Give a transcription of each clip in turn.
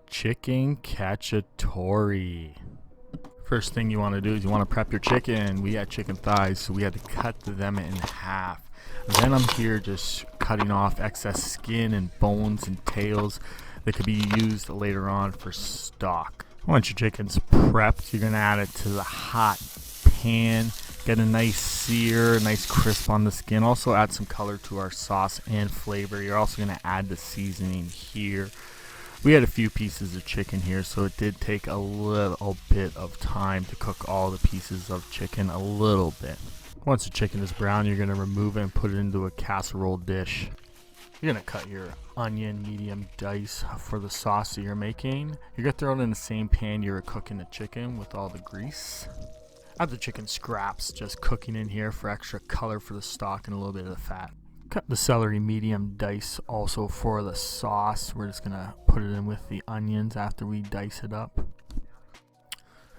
chicken cacciatore. First thing you want to do is you want to prep your chicken. We had chicken thighs, so we had to cut them in half. Then I'm here just cutting off excess skin and bones and tails that could be used later on for stock. Once your chicken's prepped, you're going to add it to the hot pan. Get a nice sear, a nice crisp on the skin. Also add some color to our sauce and flavor. You're also going to add the seasoning here. We had a few pieces of chicken here, so it did take a little bit of time to cook all the pieces of chicken a little bit. Once the chicken is brown, you're going to remove it and put it into a casserole dish. You're going to cut your onion medium dice for the sauce that you're making. You're going to throw it in the same pan you were cooking the chicken with all the grease. Add the chicken scraps, just cooking in here for extra color for the stock and a little bit of the fat. Cut the celery medium dice also for the sauce. We're just going to put it in with the onions after we dice it up.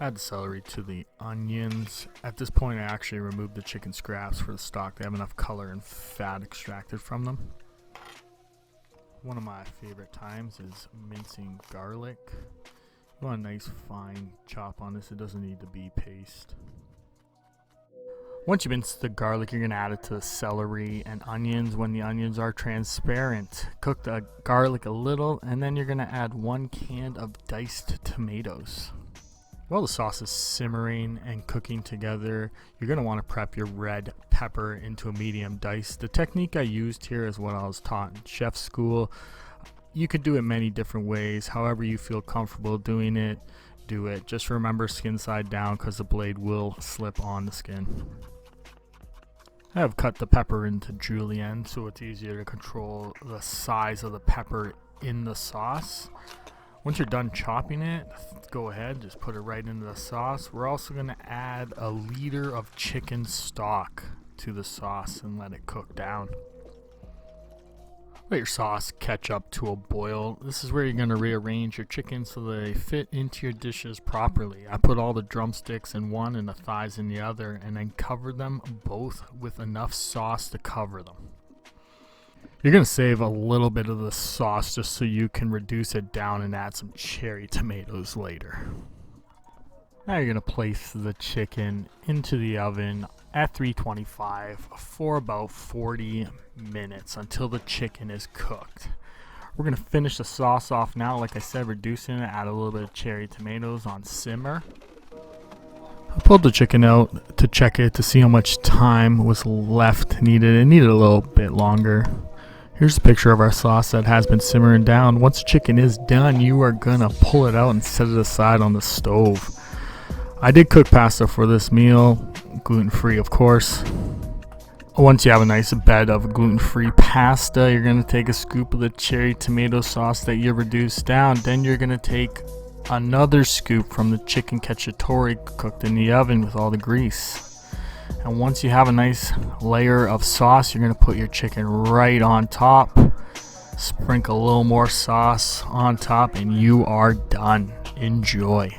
Add the celery to the onions. At this point, I actually removed the chicken scraps for the stock. They have enough color and fat extracted from them. One of my favorite times is mincing garlic. You want a nice fine chop on this. It doesn't need to be paste. Once you mince the garlic, you're going to add it to the celery and onions when the onions are transparent. Cook the garlic a little, and then you're going to add 1 can of diced tomatoes. While the sauce is simmering and cooking together, you're going to want to prep your red pepper into a medium dice. The technique I used here is what I was taught in chef school. You could do it many different ways. However you feel comfortable doing it, do it. Just remember skin side down because the blade will slip on the skin. I have cut the pepper into julienne so it's easier to control the size of the pepper in the sauce. Once you're done chopping it, go ahead, just put it right into the sauce. We're also going to add a liter of chicken stock to the sauce and let it cook down. Let your sauce catch up to a boil. This is where you're going to rearrange your chicken so they fit into your dishes properly. I put all the drumsticks in one and the thighs in the other, and then cover them both with enough sauce to cover them. You're going to save a little bit of the sauce just so you can reduce it down and add some cherry tomatoes later. Now you're going to place the chicken into the oven at 325 for about 40 minutes until the chicken is cooked. We're going to finish the sauce off now. Like I said, reducing it, add a little bit of cherry tomatoes on simmer. I pulled the chicken out to check it to see how much time was left needed. It needed a little bit longer. Here's a picture of our sauce that has been simmering down. Once the chicken is done, you are going to pull it out and set it aside on the stove. I did cook pasta for this meal, gluten-free of course. Once you have a nice bed of gluten-free pasta, you're going to take a scoop of the cherry tomato sauce that you reduced down. Then you're going to take another scoop from the chicken cacciatore cooked in the oven with all the grease. And once you have a nice layer of sauce, you're going to put your chicken right on top. Sprinkle a little more sauce on top and you are done. Enjoy.